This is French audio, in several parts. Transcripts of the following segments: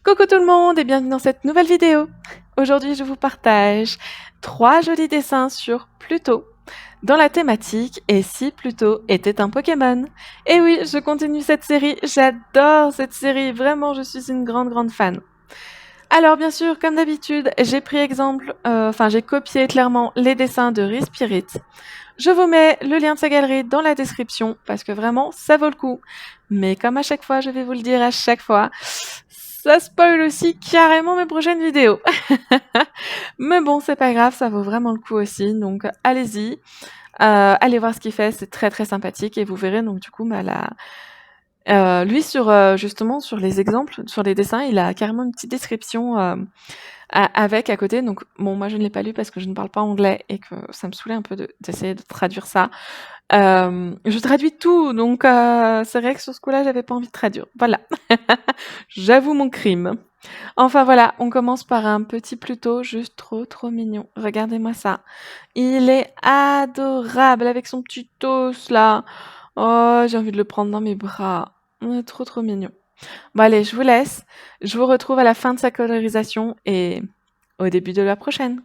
Coucou tout le monde et bienvenue dans cette nouvelle vidéo. Aujourd'hui, je vous partage 3 jolis dessins sur Pluto dans la thématique «Et si Pluto était un Pokémon?» Et oui, je continue cette série, j'adore cette série, vraiment je suis une grande fan. Alors bien sûr, comme d'habitude, j'ai pris exemple, j'ai copié clairement les dessins de Respirit. Je vous mets le lien de sa galerie dans la description parce que vraiment, ça vaut le coup. Mais comme à chaque fois, je vais vous le dire à chaque fois, ça spoil aussi carrément mes prochaines vidéos. Mais bon, c'est pas grave, ça vaut vraiment le coup aussi. Donc allez-y, allez voir ce qu'il fait, c'est très sympathique et vous verrez donc du coup lui sur justement sur les exemples, sur les dessins, il a carrément une petite description avec à côté. Donc bon, moi je ne l'ai pas lu parce que je ne parle pas anglais et que ça me saoulait un peu d'essayer de traduire ça. Je traduis tout, donc c'est vrai que sur ce coup-là, j'avais pas envie de traduire. Voilà. J'avoue mon crime. Enfin voilà, on commence par un petit Pluto, juste trop mignon. Regardez-moi ça. Il est adorable avec son petit os là. Oh, j'ai envie de le prendre dans mes bras. Trop mignon. Bon allez, je vous laisse. Je vous retrouve à la fin de sa colorisation et au début de la prochaine.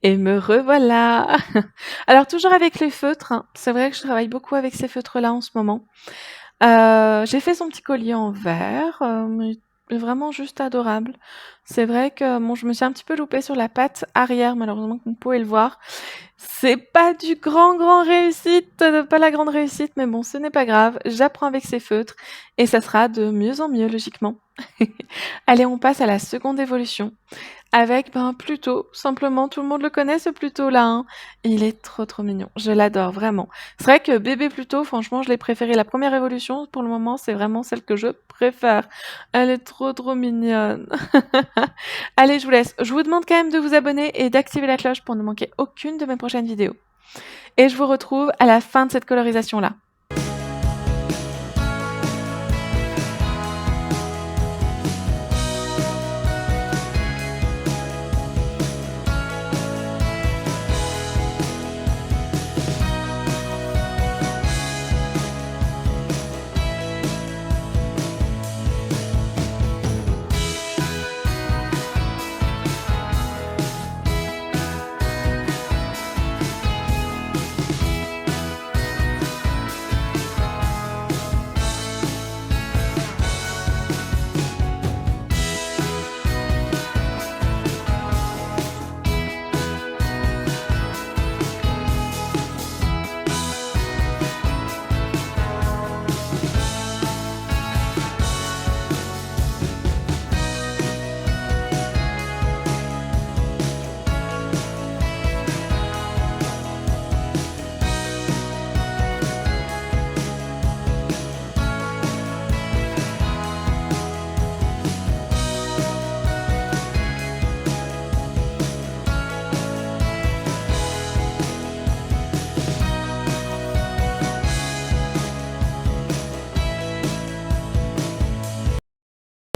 Et me revoilà! Alors toujours avec les feutres, hein. C'est vrai que je travaille beaucoup avec ces feutres-là en ce moment. J'ai fait son petit collier en verre, mais vraiment juste adorable. C'est vrai que bon, je me suis un petit peu loupée sur la patte arrière, malheureusement comme vous pouvez le voir. C'est pas du grand réussite, pas la grande réussite, mais bon, ce n'est pas grave. J'apprends avec ces feutres et ça sera de mieux en mieux logiquement. Allez, on passe à la seconde évolution avec, Pluto. Simplement, tout le monde le connaît ce Pluto-là, hein. Il est trop mignon. Je l'adore vraiment. C'est vrai que bébé Pluto, franchement, je l'ai préféré. La première évolution, pour le moment, c'est vraiment celle que je préfère. Elle est trop mignonne. Allez, je vous laisse. Je vous demande quand même de vous abonner et d'activer la cloche pour ne manquer aucune de mes prochaines vidéos. Et je vous retrouve à la fin de cette colorisation-là.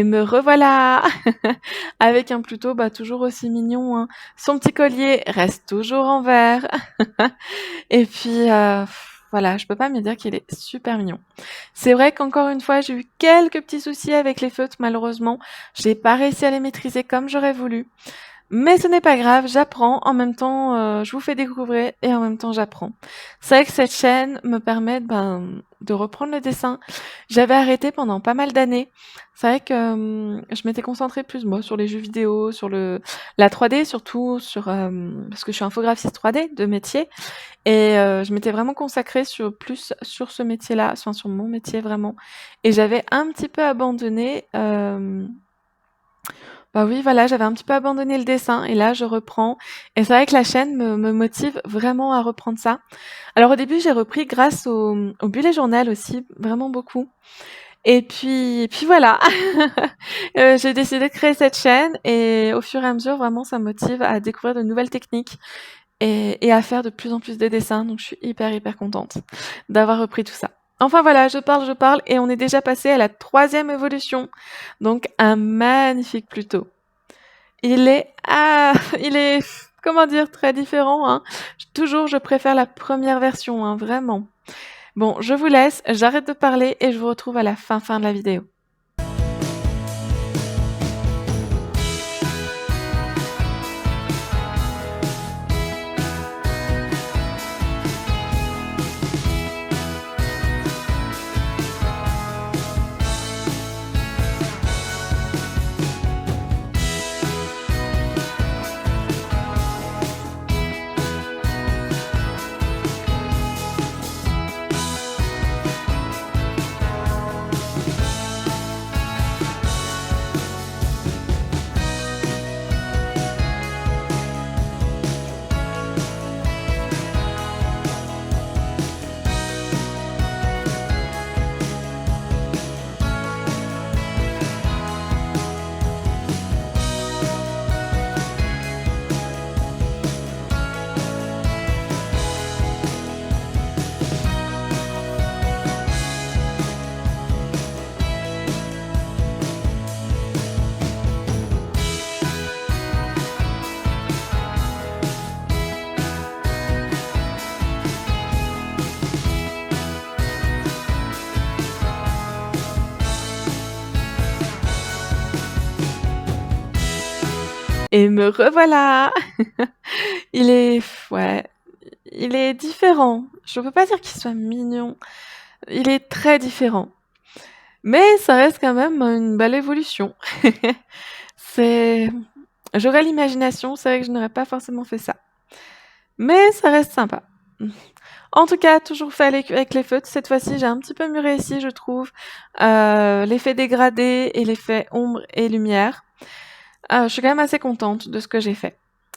Et me revoilà avec un Pluto, bah, toujours aussi mignon, hein. Son petit collier reste toujours en verre et puis, voilà, je peux pas me dire qu'il est super mignon. C'est vrai qu'encore une fois, j'ai eu quelques petits soucis avec les feutres malheureusement. J'ai pas réussi à les maîtriser comme j'aurais voulu. Mais ce n'est pas grave, j'apprends. En même temps, je vous fais découvrir et en même temps j'apprends. C'est vrai que cette chaîne me permet, ben, de reprendre le dessin. J'avais arrêté pendant pas mal d'années. C'est vrai que, je m'étais concentrée plus, moi, sur les jeux vidéo, sur la 3D surtout, parce que je suis infographiste 3D de métier et je m'étais vraiment consacrée plus sur ce métier-là, enfin sur mon métier vraiment et j'avais un petit peu abandonné, bah oui, voilà, j'avais un petit peu abandonné le dessin et là, je reprends et c'est vrai que la chaîne me motive vraiment à reprendre ça. Alors au début, j'ai repris grâce au bullet journal aussi, vraiment beaucoup et puis voilà, j'ai décidé de créer cette chaîne et au fur et à mesure, vraiment, ça me motive à découvrir de nouvelles techniques et à faire de plus en plus de dessins, donc je suis hyper, hyper contente d'avoir repris tout ça. Enfin voilà, je parle et on est déjà passé à la 3e évolution, donc un magnifique Pluto. Il est, comment dire, très différent, hein. Toujours, je préfère la première version, hein, vraiment. Bon, je vous laisse, j'arrête de parler et je vous retrouve à la fin de la vidéo. Et me revoilà! Il est ouais, il est différent. Je peux pas dire qu'il soit mignon. Il est très différent. Mais ça reste quand même une belle évolution. C'est J'aurais l'imagination, c'est vrai que je n'aurais pas forcément fait ça. Mais ça reste sympa. En tout cas, toujours fait avec les feutres. Cette fois-ci, j'ai un petit peu mieux réussi, je trouve. L'effet dégradé et l'effet ombre et lumière. Je suis quand même assez contente de ce que j'ai fait.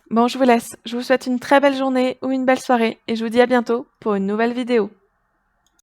Bon, je vous laisse. Je vous souhaite une très belle journée ou une belle soirée et je vous dis à bientôt pour une nouvelle vidéo.